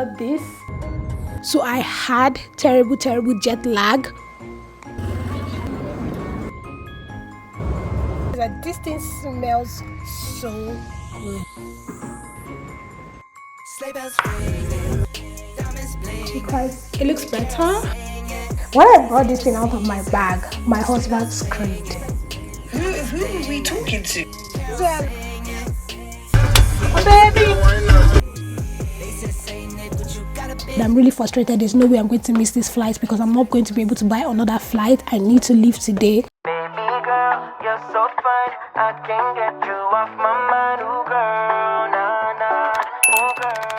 about this. So I had terrible jet lag. This thing smells so good. Because it looks better. When I brought this thing out of my bag, my husband screamed. Who are we talking to? Oh, baby! I'm really frustrated. There's no way I'm going to miss this flight because I'm not going to be able to buy another flight. I need to leave today. Baby girl, you're so fine. I can't get you off my mind. Ooh girl, nah, nah. Ooh girl.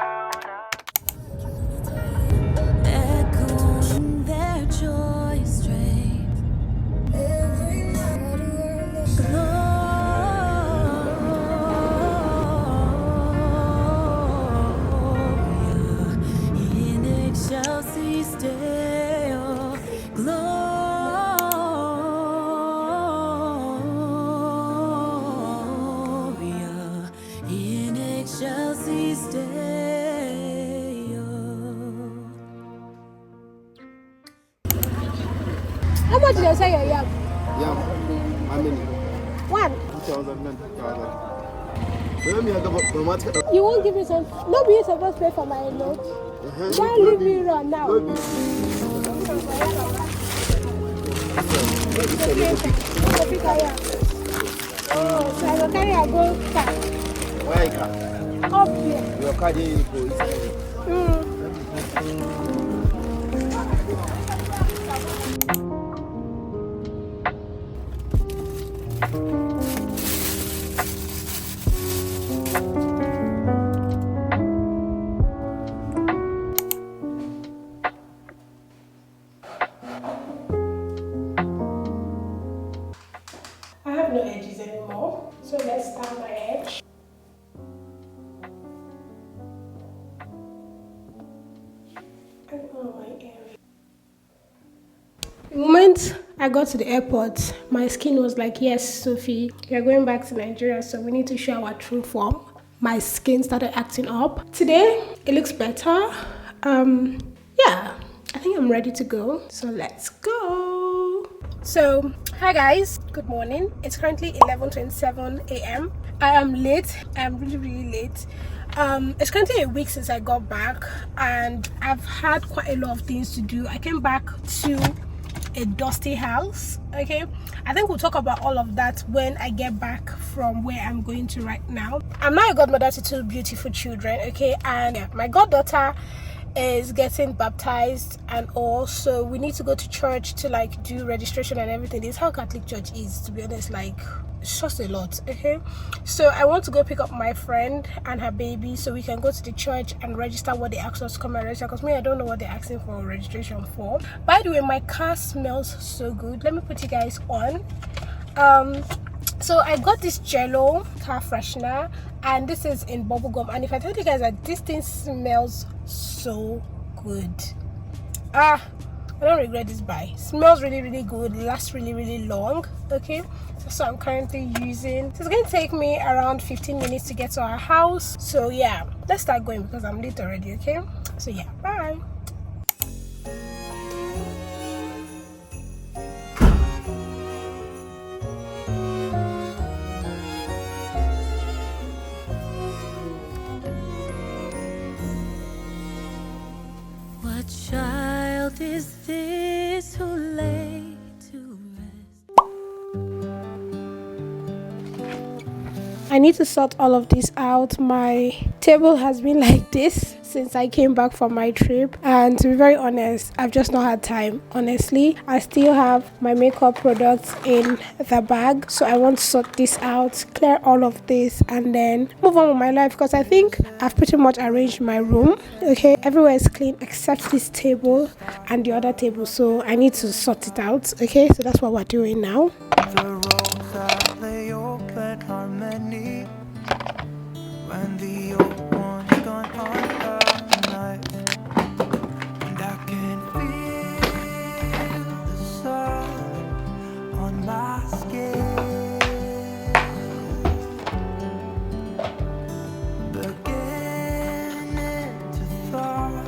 Echoing their joy straight. Every night in excelsis Deo, Gloria, in excelsis Deo. How much did I say your yam? Yam, how many? One. 2,000. You won't give me some. No, you're supposed to pay for my note. Don't leave me run now. Oh, so I will carry a gold car. Why car? Up here. Your car didn't go inside. I have no edges anymore, so let's start my edge. The moment I got to the airport, my skin was like, yes, Sophie, you're going back to Nigeria, so we need to show our true form. My skin started acting up. Today, it looks better. Yeah, I think I'm ready to go, so let's go. So, hi guys, good morning. It's currently 11:27 a.m. I am late. I'm really late. It's currently a week since I got back and I've had quite a lot of things to do. I came back to a dusty house. Okay, I think we'll talk about all of that when I get back from where I'm going to right now. I'm now a godmother to two beautiful children, okay, and yeah, my goddaughter is getting baptized and also we need to go to church to like do registration and everything. This is how Catholic church is, to be honest. Like, it's just a lot. Okay, so I want to go pick up my friend and her baby so we can go to the church and register what they asked us to come and register, because me, I don't know what they're asking for registration for. By the way, my car smells so good. Let me put you guys on. So I got this Jello car freshener and this is in bubblegum, and if I tell you guys that this thing smells so good, I don't regret this buy. Smells really good, lasts really long. Okay, so I'm currently using. So it's going to take me around 15 minutes to get to our house. So yeah, let's start going because I'm late already. Okay, so yeah, bye. What child is this who lay to rest? I need to sort all of this out. My table has been like this since I came back from my trip, and to be very honest, I've just not had time. Honestly, I still have my makeup products in the bag, so I want to sort this out, clear all of this, and then move on with my life, because I think I've pretty much arranged my room. Okay, everywhere is clean except this table and the other table, so I need to sort it out. Okay, so that's what we're doing now. The roads that lay open harmony when the old one's gone on the night, and I can feel the sun on my skin, beginning to thaw.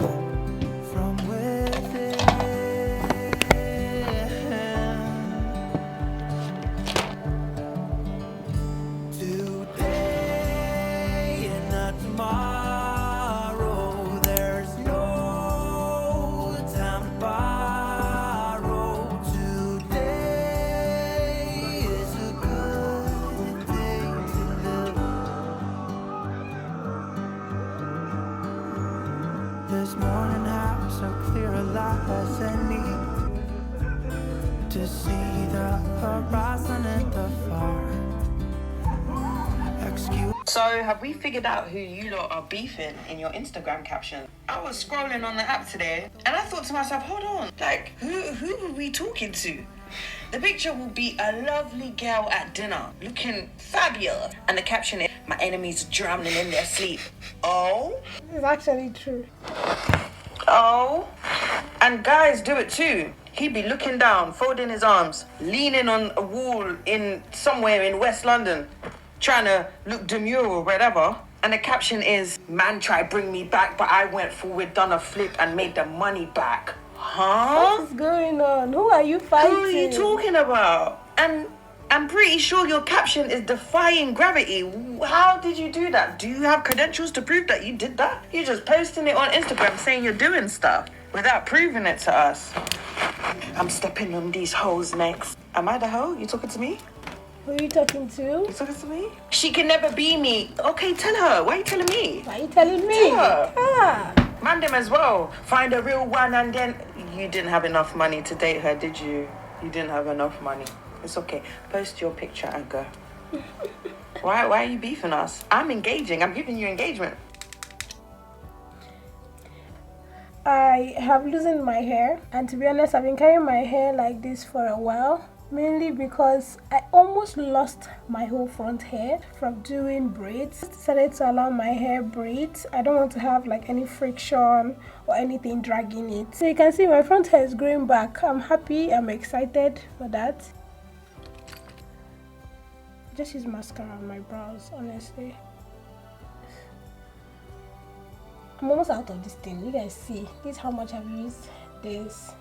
this morning house so clear a light as any to see the horizon in the far. Excuse. So, have we figured out who you lot are beefing in your Instagram caption? I was scrolling on the app today, and I thought to myself, hold on, like, who are we talking to? The picture will be a lovely girl at dinner, looking fabulous. And the caption is, my enemies drowning in their sleep. Oh? It's actually true. Oh? And guys do it too. He'd be looking down, folding his arms, leaning on a wall in somewhere in West London, trying to look demure or whatever. And the caption is, man tried bring me back, but I went forward, done a flip and made the money back. Huh? What's going on? Who are you fighting? Who are you talking about? And I'm pretty sure your caption is defying gravity. How did you do that? Do you have credentials to prove that you did that? You're just posting it on Instagram saying you're doing stuff without proving it to us. I'm stepping on these hoes next. Am I the hoe? You talking to me? Who are you talking to? You talking to me? She can never be me. Okay, tell her. Why are you telling me? Why are you telling me? Tell her. Ah. Man them as well. Find a real one and then... You didn't have enough money to date her, did you? You didn't have enough money. It's okay. Post your picture and go. Why are you beefing us? I'm engaging. I'm giving you engagement. I have loosened my hair, and to be honest, I've been carrying my hair like this for a while. Mainly because I almost lost my whole front hair from doing braids. Decided to allow my hair braids. I don't want to have like any friction or anything dragging it. So you can see my front hair is growing back. I'm happy, I'm excited for that. Just use mascara on my brows, honestly. I'm almost out of this thing. You guys see, this is how much I've used this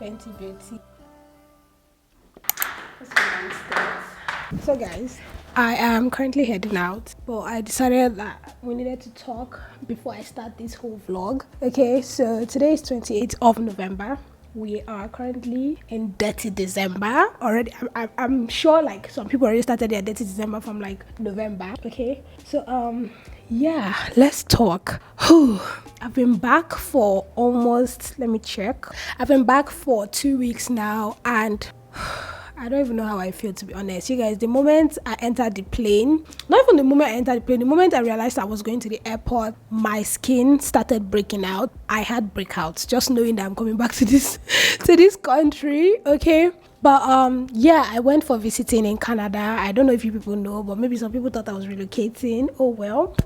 Fenty Beauty. So guys, I am currently heading out, but I decided that we needed to talk before I start this whole vlog. Okay, so today is 28th of November. We are currently in Detty December already. I'm sure like some people already started their Detty December from like November. Okay, so yeah, let's talk. I've been back for almost, let me check, I've been back for 2 weeks now, and I don't even know how I feel, to be honest. You guys, the moment I entered the plane, not even the moment I entered the plane, the moment I realized I was going to the airport, my skin started breaking out. I had breakouts just knowing that I'm coming back to this country. Okay, but yeah, I went for visiting in Canada. I don't know if you people know, but maybe some people thought I was relocating. Oh well,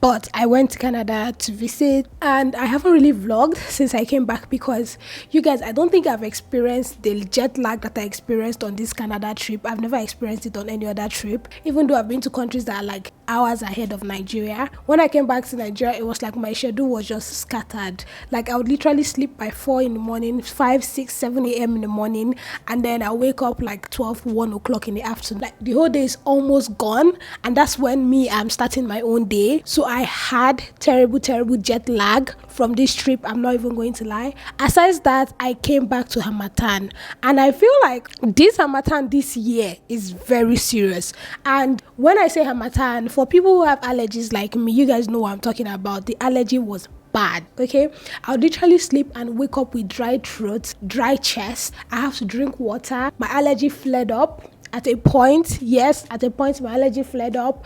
but I went to Canada to visit, and I haven't really vlogged since I came back because, you guys, I don't think I've experienced the jet lag that I experienced on this Canada trip. I've never experienced it on any other trip, even though I've been to countries that are like hours ahead of Nigeria. When I came back to Nigeria, it was like my schedule was just scattered. Like I would literally sleep by 4 in the morning, 5, 6, 7 a.m. in the morning, and then I wake up like 12, 1 o'clock in the afternoon. Like the whole day is almost gone, and that's when I'm starting my own day. So I had terrible jet lag from this trip. I'm not even going to lie. Aside that, I came back to Harmattan, and I feel like this Harmattan this year is very serious. And when I say Harmattan, for people who have allergies like me, you guys know what I'm talking about. The allergy was bad. Okay, I'll literally sleep and wake up with dry throat, dry chest. I have to drink water. My allergy flared up at a point. Yes, at a point my allergy flared up.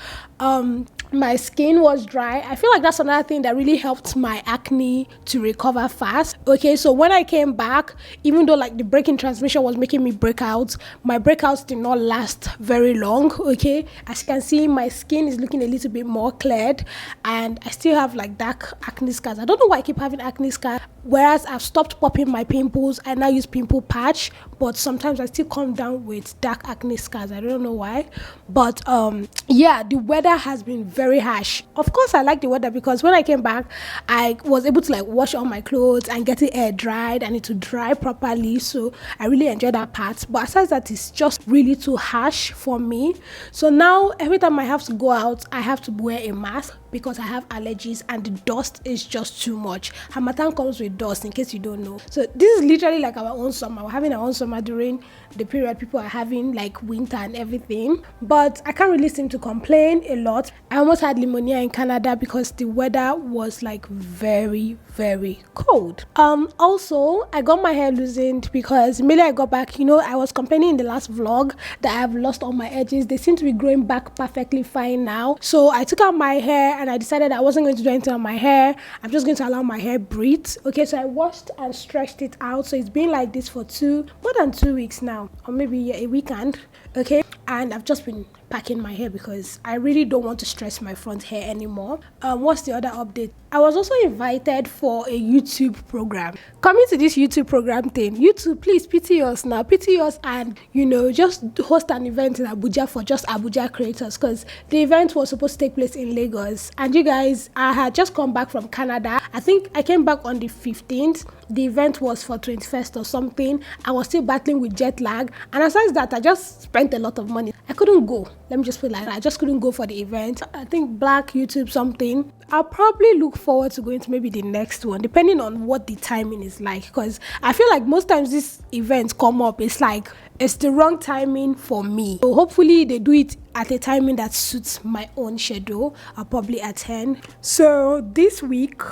My skin was dry. I feel like that's another thing that really helped my acne to recover fast. Okay, so when I came back, even though like the breaking transmission was making me break out, my breakouts did not last very long. Okay, as you can see, my skin is looking a little bit more cleared, and I still have like dark acne scars. I don't know why I keep having acne scars, whereas I've stopped popping my pimples. I now use pimple patch, but sometimes I still come down with dark acne scars. I don't know why, but yeah, the weather has been very harsh. Of course, I like the weather because when I came back, I was able to like wash all my clothes and get it air dried and it to dry properly. So I really enjoyed that part. But aside that, it's just really too harsh for me. So now every time I have to go out, I have to wear a mask. because I have allergies and the dust is just too much. Harmattan comes with dust, in case you don't know. So this is literally like our own summer. We're having our own summer during the period people are having like winter and everything. But I can't really seem to complain a lot. I almost had pneumonia in Canada because the weather was like very, very cold. Also, I got my hair loosened because immediately I got back, you know, I was complaining in the last vlog that I have lost all my edges. They seem to be growing back perfectly fine now. So I took out my hair and I decided I wasn't going to do anything on my hair. I'm just going to allow my hair breathe. Okay, so I washed and stretched it out. So it's been like this for more than 2 weeks now, or maybe a weekend. Okay, and I've just been packing my hair because I really don't want to stress my front hair anymore. What's the other update? I was also invited for a YouTube program. Coming to this YouTube program thing, YouTube, please pity us now, pity us, and you know, just host an event in Abuja for just Abuja creators, because the event was supposed to take place in Lagos. And you guys, I had just come back from Canada. I think I came back on the 15th. The event was for 21st or something. I was still battling with jet lag, and aside that, I just spent a lot of money. I couldn't go. Let me just put it like that. I just couldn't go for the event. I think Black YouTube something. I'll probably look forward to going to maybe the next one, depending on what the timing is like, because I feel like most times these events come up, it's like it's the wrong timing for me. So hopefully they do it at a timing that suits my own schedule. I'll probably attend. So this week,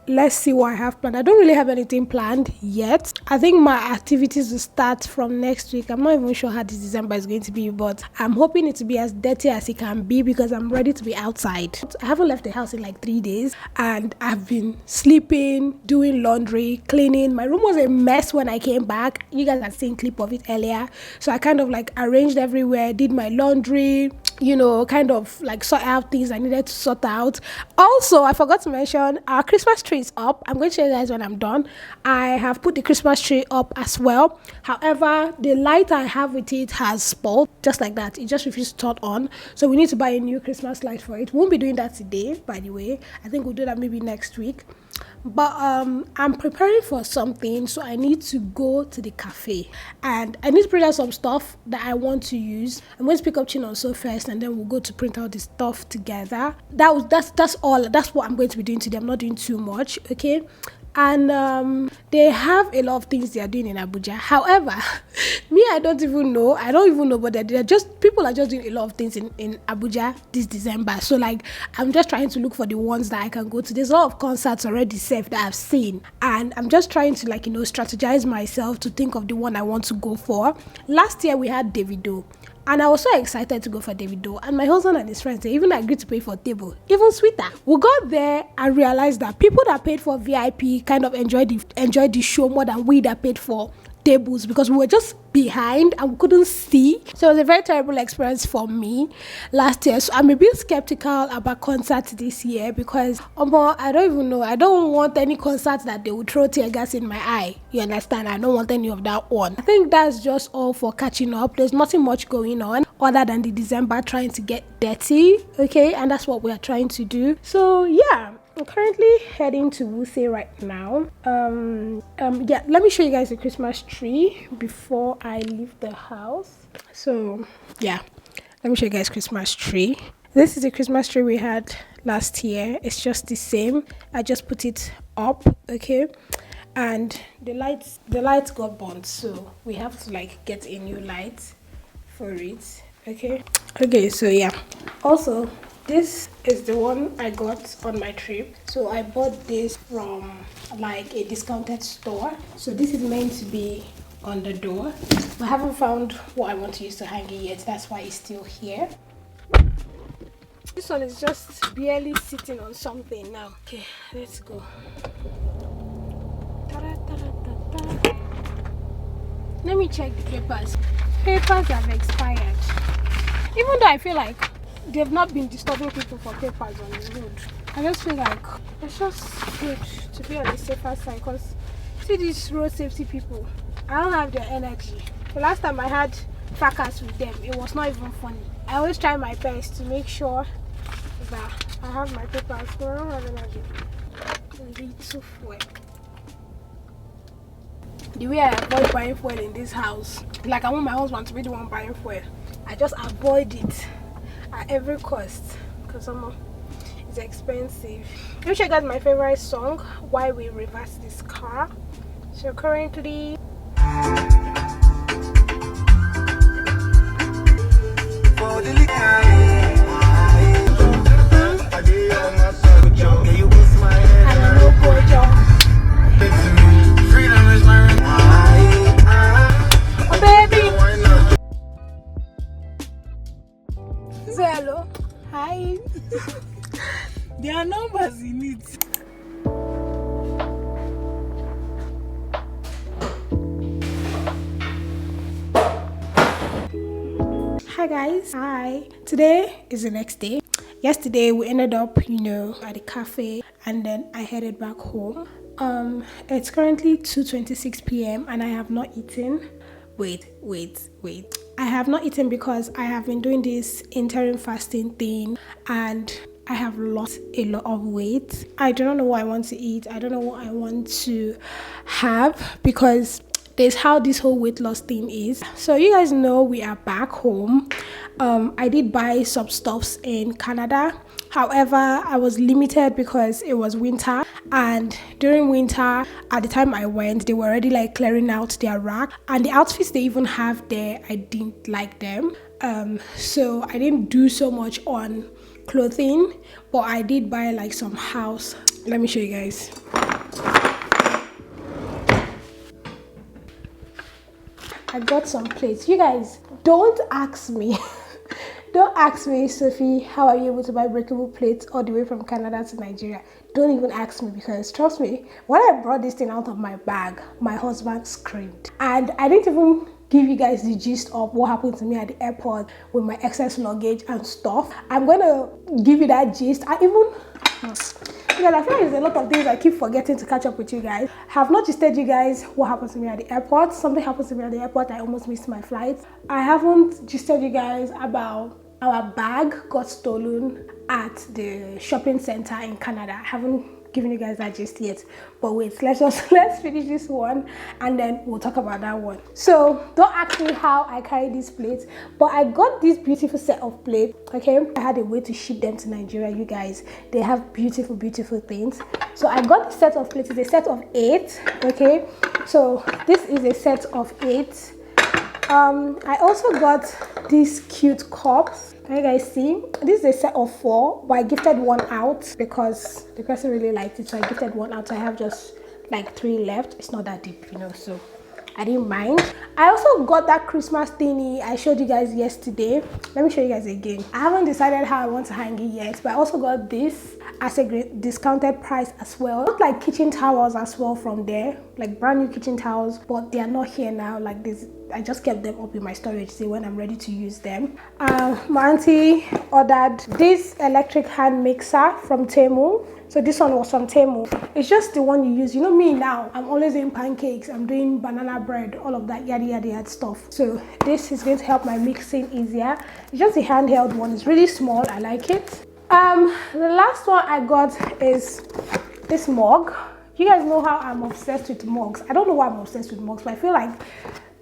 let's see what I have planned. I don't really have anything planned yet. I think my activities will start from next week. I'm not even sure how this December is going to be, but I'm hoping it to be as dirty as it can be because I'm ready to be outside. I haven't left the house in like 3 days and I've been sleeping, doing laundry, cleaning. My room was a mess when I came back. You guys had seen a clip of it earlier. So I kind of like arranged everywhere, did my laundry, you know, kind of like sort out things I needed to sort out. Also, I forgot to mention our Christmas tree is up. I'm going to show you guys when I'm done. I have put the Christmas tree up as well. However, the light I have with it has spoiled, just like that. It just refused to turn on. So we need to buy a new Christmas light for it. Won't be doing that today, by the way. I think we'll do that maybe next week. But I'm preparing for something, so I need to go to the cafe and I need to print out some stuff that I want to use. I'm going to pick up Chinonso first and then we'll go to print out the stuff together. That's all. That's what I'm going to be doing today. I'm not doing too much, okay? And they have a lot of things they are doing in Abuja. However, me, I don't even know, but they're just, people are just doing a lot of things in Abuja this December. So like, I'm just trying to look for the ones that I can go to. There's a lot of concerts already safe that I've seen, and I'm just trying to like, you know, strategize myself to think of the one I want to go for. Last year we had Davido. And I was so excited to go for Davido. And my husband and his friends, they even agreed to pay for a table. Even sweeter. We got there and realized that people that paid for VIP kind of enjoyed the show more than we that paid for tables, because we were just behind and we couldn't see. So it was a very terrible experience for me last year. So I'm a bit skeptical about concerts this year because I don't even know. I don't want any concert that they would throw tear gas in my eye. You understand? I don't want any of that one. I think that's just all for catching up. There's nothing much going on other than the December trying to get dirty. Okay, and that's what we are trying to do. So yeah, I'm currently heading to Wuse right now. Yeah, let me show you guys the Christmas tree before I leave the house. So yeah, let me show you guys Christmas tree. This is the Christmas tree we had last year. It's just the same. I just put it up, okay? And the lights got burnt, so we have to like get a new light for it, okay? So yeah. Also, this is the one I got on my trip. So I bought this from like a discounted store. So this is meant to be on the door. I haven't found what I want to use to hang it yet. That's why it's still here. This one is just barely sitting on something now. Okay, let's go. Let me check the papers. Papers have expired. Even though I feel like they've not been disturbing people for papers on the road, I just feel like it's just good to be on the safer side, because see these road safety people, I don't have their energy. The last time I had fracas with them, it was not even funny. I always try my best to make sure that I have my papers, but I don't have energy. Little fuel. The way I avoid buying fuel in this house, like I want my husband to be the one buying fuel, I just avoid it at every cost, because it's It's expensive. You check out my favorite song, Why We Reverse This Car. So currently hello. Hi. There are numbers in it. Hi guys. Hi. Today is the next day. Yesterday we ended up, at the cafe, and then I headed back home. It's currently 2:26 p.m. and I have not eaten. Wait. I have not eaten because I have been doing this interim fasting thing and I have lost a lot of weight. I do not know what I want to eat. I don't know what I want to have because there's how this whole weight loss thing is. So you guys know we are back home. I did buy some stuffs in Canada. However, I was limited because it was winter, and during winter, at the time I went, they were already like clearing out their rack, and the outfits they even have there, I didn't like them. So I didn't do so much on clothing, but I did buy like some house. Let me show you guys. I got some plates. You guys, don't ask me. Don't ask me, Sophie, how are you able to buy breakable plates all the way from Canada to Nigeria? Don't even ask me, because trust me, when I brought this thing out of my bag, my husband screamed. And I didn't even give you guys the gist of what happened to me at the airport with my excess luggage and stuff. I'm going to give you that gist. I feel like there's a lot of things I keep forgetting to catch up with you guys. I have not gisted you guys what happened to me at the airport. Something happened to me at the airport. I almost missed my flight. I haven't gisted you guys about our bag got stolen at the shopping center in Canada. I haven't given you guys that gist yet, but wait, let's finish this one and then we'll talk about that one. So don't ask me how I carry these plates, but I got this beautiful set of plates. Okay, I had a way to ship them to Nigeria. You guys, they have beautiful things. So I got the set of plates. It's a set of 8. Okay, so this is a set of 8. I also got these cute cups. Can you guys see? This is a set of 4, but I gifted one out because the person really liked it, so I gifted one out. So I have just like 3 left. It's not that deep, so I didn't mind. I also got that Christmas thingy I showed you guys yesterday. Let me show you guys again. I haven't decided how I want to hang it yet, but I also got this as a great discounted price as well. Not like kitchen towels as well from there, like brand new kitchen towels, but they are not here now. Like this, I just kept them up in my storage, so when I'm ready to use them. My auntie ordered this electric hand mixer from Temu. So this one was from Temu. It's just the one you use. You know me now, I'm always doing pancakes, I'm doing banana bread, all of that yada stuff. So this is going to help my mixing easier. It's just a handheld one. It's really small. I like it. The last one I got is this mug. You guys know how I'm obsessed with mugs. I don't know why I'm obsessed with mugs, but I feel like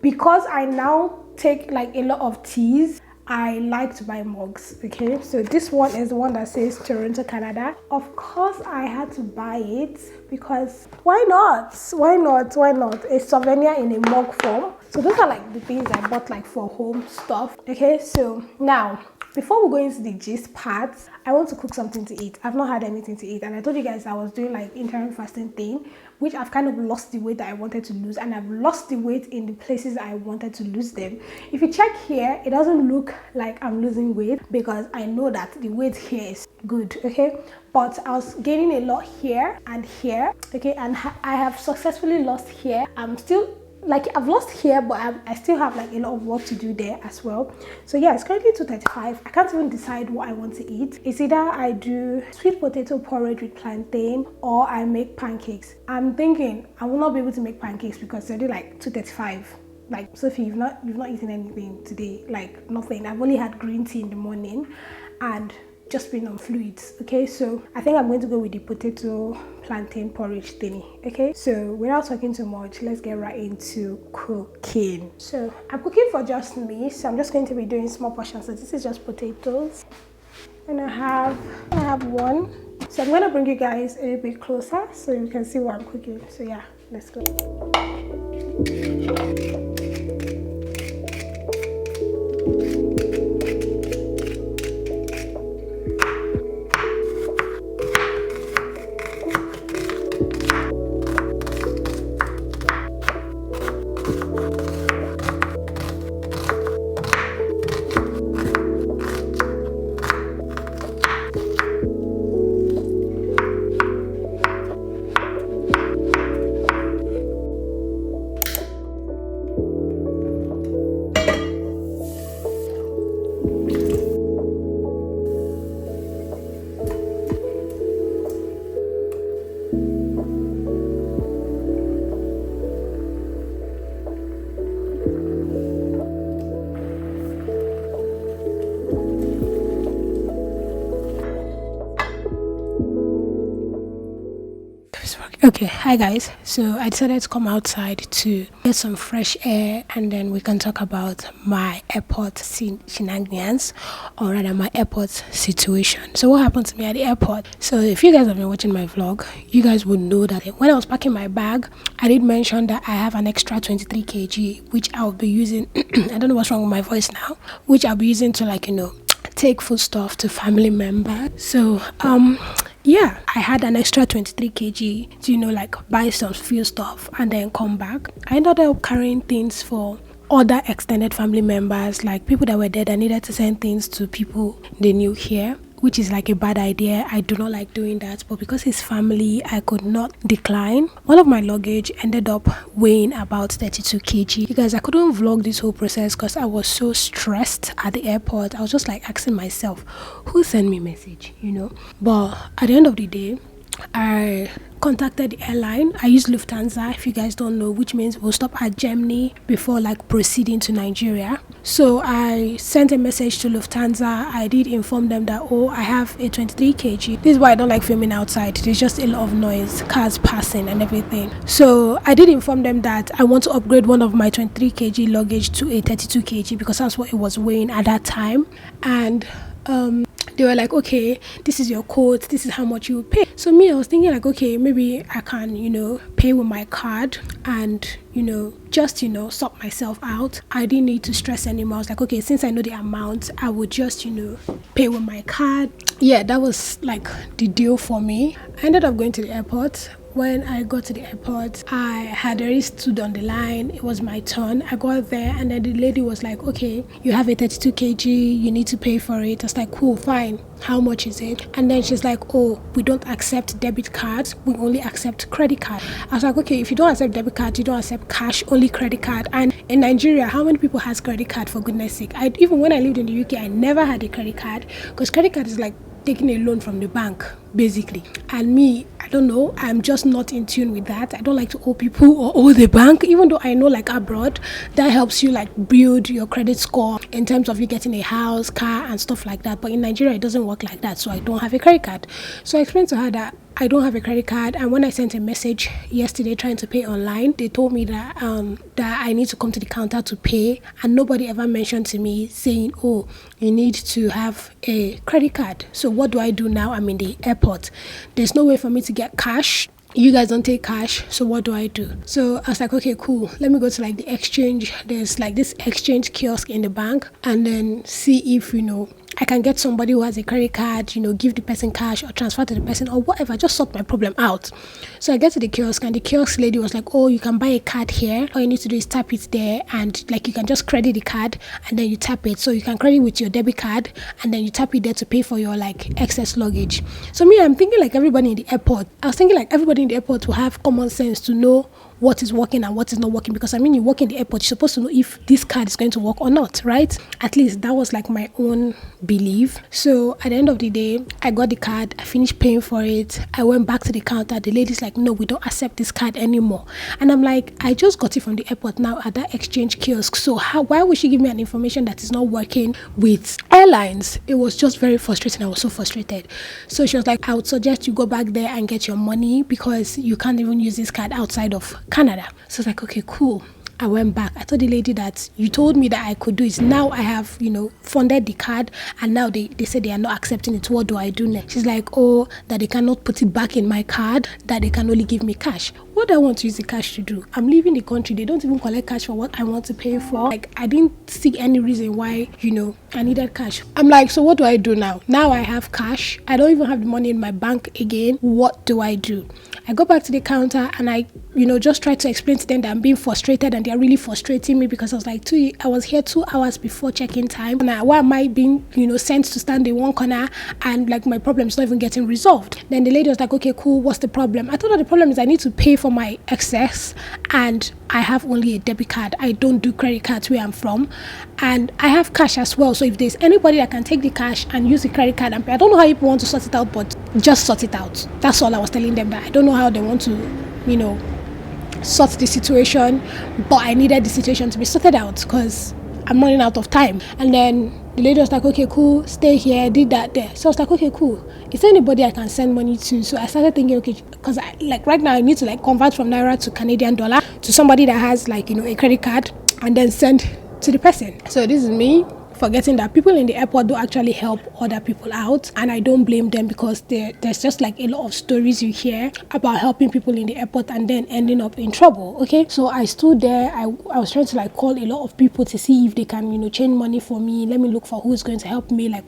because I now take like a lot of teas, I like to buy mugs. Okay, so this one is the one that says Toronto, Canada. Of course I had to buy it because why not? A souvenir in a mug form. So those are like the things I bought like for home stuff. Okay, so now before we go into the gist part, I want to cook something to eat. I've not had anything to eat, and I told you guys I was doing like interim fasting thing, which I've kind of lost the weight that I wanted to lose, and I've lost the weight in the places I wanted to lose them. If you check here, it doesn't look like I'm losing weight because I know that the weight here is good, okay? But I was gaining a lot here and here, okay? And I have successfully lost here. I'm still like, I've lost here, but I still have like a lot of work to do there as well. So yeah, it's currently 2:35. I can't even decide what I want to eat. It's either I do sweet potato porridge with plantain or I make pancakes. I'm thinking I will not be able to make pancakes because they're like 2:35. Like, Sophie, you've not eaten anything today, like nothing. I've only had green tea in the morning and just been on fluids. Okay, so I think I'm going to go with the potato plantain porridge thingy. Okay, so without talking too much, let's get right into cooking. So I'm cooking for just me, so I'm just going to be doing small portions. So this is just potatoes. And I have one. So I'm gonna bring you guys a bit closer so you can see what I'm cooking. So yeah, let's go. Okay, hi guys. So I decided to come outside to get some fresh air and then we can talk about my airport shenanigans, or rather my airport situation. So what happened to me at the airport? So if you guys have been watching my vlog, you guys would know that when I was packing my bag, I did mention that I have an extra 23 kg which I'll be using I don't know what's wrong with my voice now, which I'll be using to, like, take food stuff to family members. So yeah, I had an extra 23 kg to, like, buy some few stuff and then come back. I ended up carrying things for other extended family members, like people that were there that needed to send things to people they knew here, which is like a bad idea. I do not like doing that, but because it's family, I could not decline. One of my luggage ended up weighing about 32 kg. You guys, I couldn't vlog this whole process because I was so stressed at the airport. I was just like asking myself, who sent me a message, But at the end of the day, I contacted the airline. I use Lufthansa, if you guys don't know, which means we'll stop at Germany before like proceeding to Nigeria. So I sent a message to Lufthansa. I did inform them that, oh, I have a 23 kg. This is why I don't like filming outside. There's just a lot of noise, cars passing and everything. So I did inform them that I want to upgrade one of my 23 kg luggage to a 32 kg because that's what it was weighing at that time. And they were like, okay, this is your quote, this is how much you will pay. So me, I was thinking like, okay, maybe I can, pay with my card and, just, sort myself out. I didn't need to stress anymore. I was like, okay, since I know the amount, I would just, pay with my card. Yeah, that was like the deal for me. I ended up going to the airport. When I got to the airport, I had already stood on the line. It was my turn. I got there and then the lady was like, okay, you have a 32 kg, you need to pay for it. I was like, cool, fine. How much is it? And then she's like, oh, we don't accept debit cards. We only accept credit card. I was like, okay, if you don't accept debit card, you don't accept cash, only credit card. And in Nigeria, how many people has credit card, for goodness sake? Even when I lived in the UK, I never had a credit card because credit card is like taking a loan from the bank, basically. And me, I don't know, I'm just not in tune with that. I don't like to owe people or owe the bank, even though I know like abroad that helps you like build your credit score in terms of you getting a house, car and stuff like that. But in Nigeria, it doesn't work like that. So I don't have a credit card. So I explained to her that I don't have a credit card, and when I sent a message yesterday trying to pay online, they told me that that I need to come to the counter to pay, and nobody ever mentioned to me saying, oh, you need to have a credit card. So what do I do now? I'm in the airport. There's no way for me to get cash. You guys don't take cash, so what do I do? So I was like, okay, cool, let me go to like the exchange. There's like this exchange kiosk in the bank, and then see if I can get somebody who has a credit card, give the person cash or transfer to the person or whatever, just sort my problem out. So I get to the kiosk and the kiosk lady was like, oh, you can buy a card here. All you need to do is tap it there, and like you can just credit the card and then you tap it. So you can credit with your debit card and then you tap it there to pay for your like excess luggage. So me, I'm thinking like everybody in the airport. I was thinking like everybody in the airport will have common sense to know what is working and what is not working, because you work in the airport, you're supposed to know if this card is going to work or not, right? At least that was like my own belief. So at the end of the day, I got the card, I finished paying for it, I went back to the counter. The lady's like, no, we don't accept this card anymore. And I'm like, I just got it from the airport now at that exchange kiosk, so why would she give me an information that is not working with airlines? It was just very frustrating. I was so frustrated. So she was like, I would suggest you go back there and get your money because you can't even use this card outside of Canada. So I was like, okay, cool. I went back. I told the lady that you told me that I could do it. Now I have, funded the card, and now they said they are not accepting it. What do I do next? She's like, oh, that they cannot put it back in my card, that they can only give me cash. What do I want to use the cash to do? I'm leaving the country. They don't even collect cash for what I want to pay for. Like, I didn't see any reason why, I needed cash. I'm like, so what do I do now? Now I have cash. I don't even have the money in my bank again. What do I do? I go back to the counter and I, just try to explain to them that I'm being frustrated, and they're really frustrating me because I was like, I was here 2 hours before check-in time. Now, why am I being, sent to stand in one corner, and like my problem is not even getting resolved? Then the lady was like, okay, cool. What's the problem? I told her the problem is I need to pay for my excess, and I have only a debit card. I don't do credit cards where I'm from, and I have cash as well. So if there's anybody that can take the cash and use the credit card and pay, I don't know how people want to sort it out, but just sort it out. That's all I was telling them. That I don't know how they want to, sort the situation, but I needed the situation to be sorted out because I'm running out of time. And then the lady was like, okay, cool, stay here, did that there. So I was like, okay, cool. Is there anybody I can send money to? So I started thinking, okay, because right now I need to convert from Naira to Canadian dollar to somebody that has a credit card, and then send to the person. So this is me forgetting that people in the airport do actually help other people out, and I don't blame them because there's just a lot of stories you hear about helping people in the airport and then ending up in trouble. Okay, so I stood there. I was trying to call a lot of people to see if they can change money for me. Let me look for who's going to help me. Like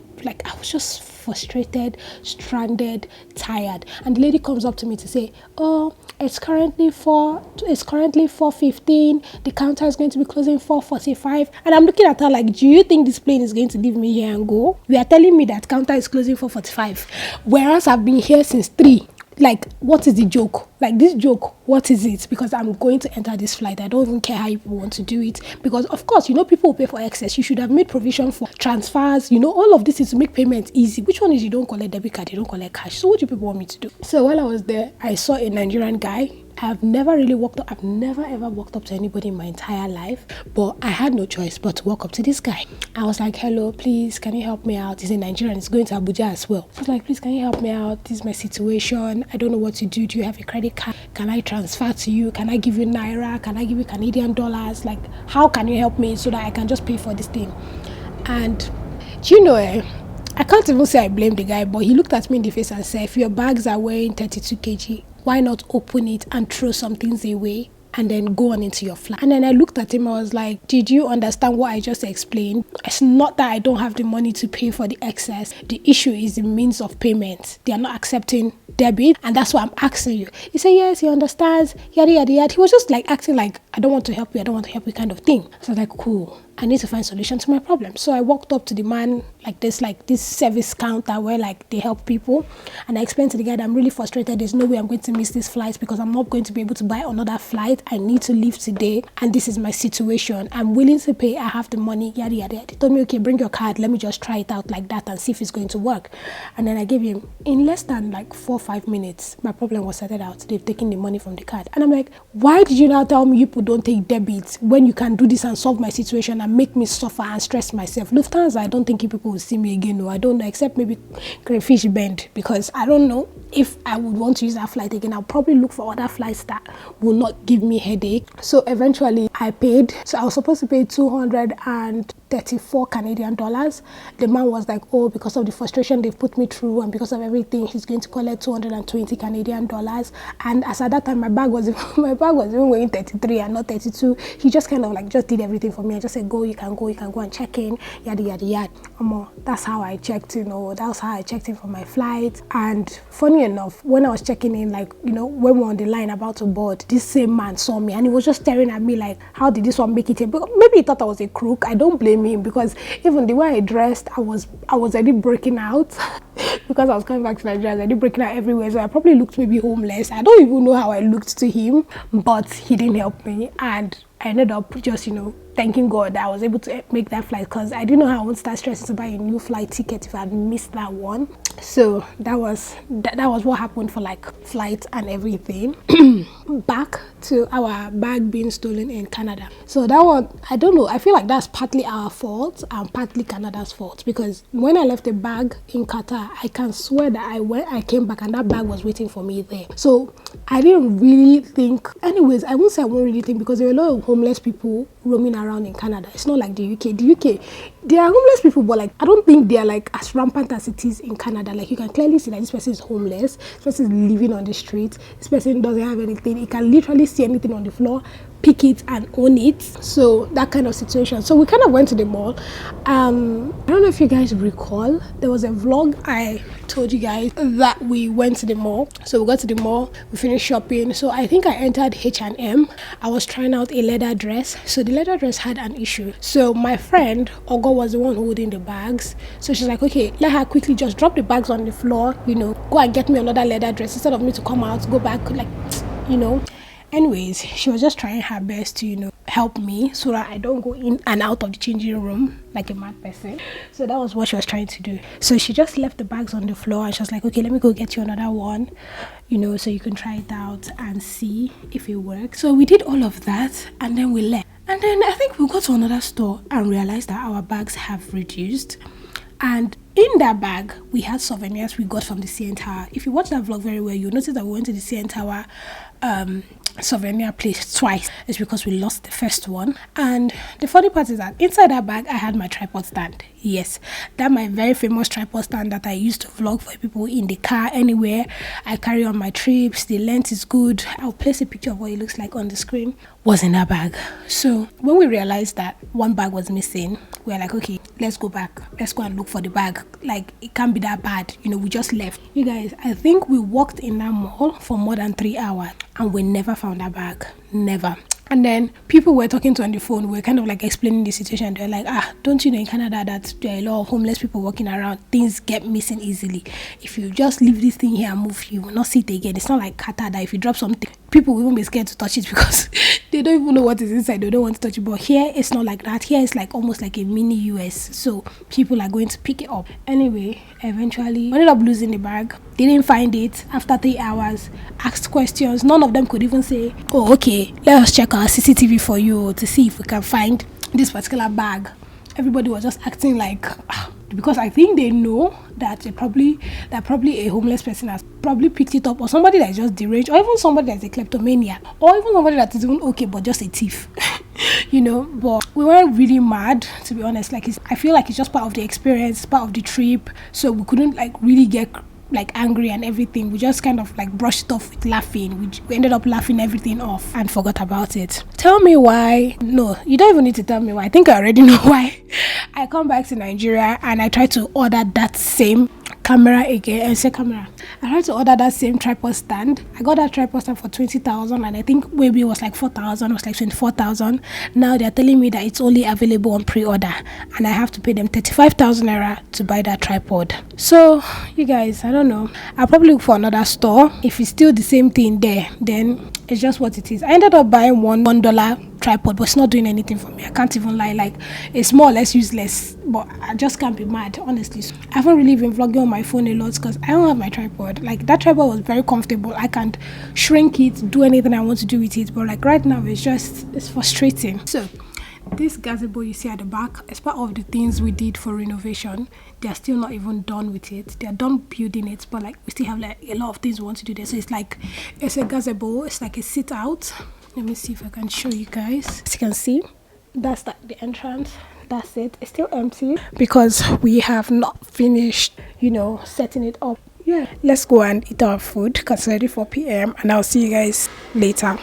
I was just frustrated, stranded, tired. And the lady comes up to me to say, oh, it's currently 4:15. The counter is going to be closing 4:45. And I'm looking at her like, do you think this plane is going to leave me here and go? You are telling me that counter is closing 4:45, whereas I've been here since 3. Like, what is the joke? Like, this joke, what is it? Because I'm going to enter this flight. I don't even care how you want to do it. Because, of course, people will pay for excess. You should have made provision for transfers. All of this is to make payments easy. Which one is you don't collect debit card, you don't collect cash? So what do people want me to do? So while I was there, I saw a Nigerian guy. I've never ever walked up to anybody in my entire life, but I had no choice but to walk up to this guy. I was like, hello, please, can you help me out? He's a Nigerian, he's going to Abuja as well. I was like, please, can you help me out? This is my situation. I don't know what to do. Do you have a credit card? Can I transfer to you? Can I give you Naira? Can I give you Canadian dollars? Like, how can you help me so that I can just pay for this thing? And I can't even say I blame the guy, but he looked at me in the face and said, if your bags are weighing 32 kg, why not open it and throw some things away and then go on into your flight? And then I looked at him, I was like, did you understand what I just explained? It's not that I don't have the money to pay for the excess. The issue is the means of payment. They are not accepting debit, and that's why I'm asking you. He said, yes, he understands, yada, yada, yada. He was just acting like, I don't want to help you kind of thing. So I was like, cool. I need to find a solution to my problem. So I walked up to the man this service counter where they help people, and I explained to the guy that I'm really frustrated. There's no way I'm going to miss this flight because I'm not going to be able to buy another flight. I need to leave today, and this is my situation. I'm willing to pay. I have the money, yada yada. He told me, okay, bring your card. Let me just try it out like that and see if it's going to work. And then I gave him, in less than 4-5 minutes, my problem was sorted out. They've taken the money from the card. And I'm like, why did you now tell me you people don't take debit when you can do this and solve my situation and make me suffer and stress myself? Lufthansa, I don't think you people will see me again. No, I don't know, except maybe Crayfish Bend, because I don't know if I would want to use that flight again. I'll probably look for other flights that will not give me headache. So eventually I paid. So I was supposed to pay 234 Canadian dollars. The man was like, oh, because of the frustration they've put me through and because of everything, he's going to collect 220 Canadian dollars. And as at that time, my bag was even weighing 33 and not 32. He just kind of just did everything for me. I just said, go, you can go and check in, yada yada yada. That's how I checked in. That's how I checked in for my flight. And funny enough, when I was checking in, when we were on the line about to board, this same man saw me and he was just staring at me like, how did this one make it here? But maybe he thought I was a crook. I don't blame him, because even the way I dressed, I was already breaking out because I was coming back to Nigeria. I was already breaking out everywhere, so I probably looked maybe homeless. I don't even know how I looked to him, but he didn't help me, and I ended up just thanking God that I was able to make that flight, because I didn't know how I would start stressing to buy a new flight ticket if I had missed that one. So that was what happened for flight and everything. Back to our bag being stolen in Canada. So that one, I don't know, I feel like that's partly our fault and partly Canada's fault, because when I left the bag in Qatar, I can swear that I came back and that bag was waiting for me there. So I didn't really think, anyways, I won't say I won't really think, because there are a lot of homeless people roaming around in Canada. It's not like the UK, there are homeless people, but like I don't think they are like as rampant as it is in Canada. Like you can clearly see that this person is homeless, this person is living on the street, this person doesn't have anything. He can literally see anything on the floor, pick it and own it. So that kind of situation. So we kind of went to the mall. I don't know if you guys recall, there was a vlog I told you guys that we went to the mall. So we got to the mall, we finished shopping. So I think I entered H&M. I was trying out a leather dress. So the leather dress had an issue. So my friend Ogo was the one holding the bags. So she's like, okay, let her quickly just drop the bags on the floor, you know, go and get me another leather dress instead of me to come out, go back, like, you know. Anyways, she was just trying her best to, you know, help me so that I don't go in and out of the changing room like a mad person. So that was what she was trying to do. So she just left the bags on the floor and she was like, okay, let me go get you another one, you know, so you can try it out and see if it works. So we did all of that and then we left. And then I think we got to another store and realized that our bags have reduced. And in that bag, we had souvenirs we got from the CN Tower. If you watch that vlog very well, you'll notice that we went to the CN Tower souvenir place twice. It's because we lost the first one. And the funny part is that inside that bag, I had my tripod stand. Yes, that my very famous tripod stand that I used to vlog for people in the car, anywhere I carry on my trips. The length is good. I'll place a picture of what it looks like on the screen. Was in that bag. So when we realized that one bag was missing, we were like, okay, let's go back. Let's go and look for the bag. Like, it can't be that bad. You know, we just left. You guys, I think we walked in that mall for more than 3 hours and we never found that bag. Never. And then people were talking to on the phone, we were kind of like explaining the situation. They're like, don't you know in Canada that there are a lot of homeless people walking around, things get missing easily. If you just leave this thing here and move, you will not see it again. It's not like Qatar that if you drop something, people will even be scared to touch it because they don't even know what is inside. They don't want to touch it. But here it's not like that. Here it's like almost like a mini US. So people are going to pick it up. Anyway, eventually we ended up losing the bag. They didn't find it after 3 hours. Asked questions. None of them could even say, oh, okay, let us check our CCTV for you to see if we can find this particular bag. Everybody was just acting like, because I think they know that probably a homeless person has probably picked it up, or somebody that is just deranged, or even somebody that is a kleptomania, or even somebody that is even okay but just a thief. You know, but we weren't really mad, to be honest. Like, I feel like it's just part of the experience, part of the trip, so we couldn't like really get like angry and everything. We just kind of like brushed it off with laughing. We ended up laughing everything off and forgot about it. Tell me why. No, you don't even need to tell me why. I think I already know why. I come back to Nigeria and I try to order that same camera again. I tried to order that same tripod stand. I got that tripod stand for 20,000 and I think maybe it was like 4,000, it was like 24,000. Now they're telling me that it's only available on pre-order and I have to pay them 35,000 naira to buy that tripod. So you guys, I don't know, I'll probably look for another store. If it's still the same thing there, then it's just what it is. I ended up buying $1 tripod, but it's not doing anything for me. I can't even lie. Like, it's more or less useless, but I just can't be mad, honestly. So I haven't really been vlogging on my phone a lot because I don't have my tripod. Like, that tripod was very comfortable. I can't shrink it, do anything I want to do with it, but like right now it's frustrating. So this gazebo you see at the back is part of the things we did for renovation. They're still not even done with it. They're done building it, but like we still have like a lot of things we want to do there. So it's a gazebo. It's like a sit out. Let me see if I can show you guys. As you can see, that's the entrance. That's it. It's still empty because we have not finished, you know, setting it up. Yeah, let's go and eat our food because it's already 4 p.m. and I'll see you guys later.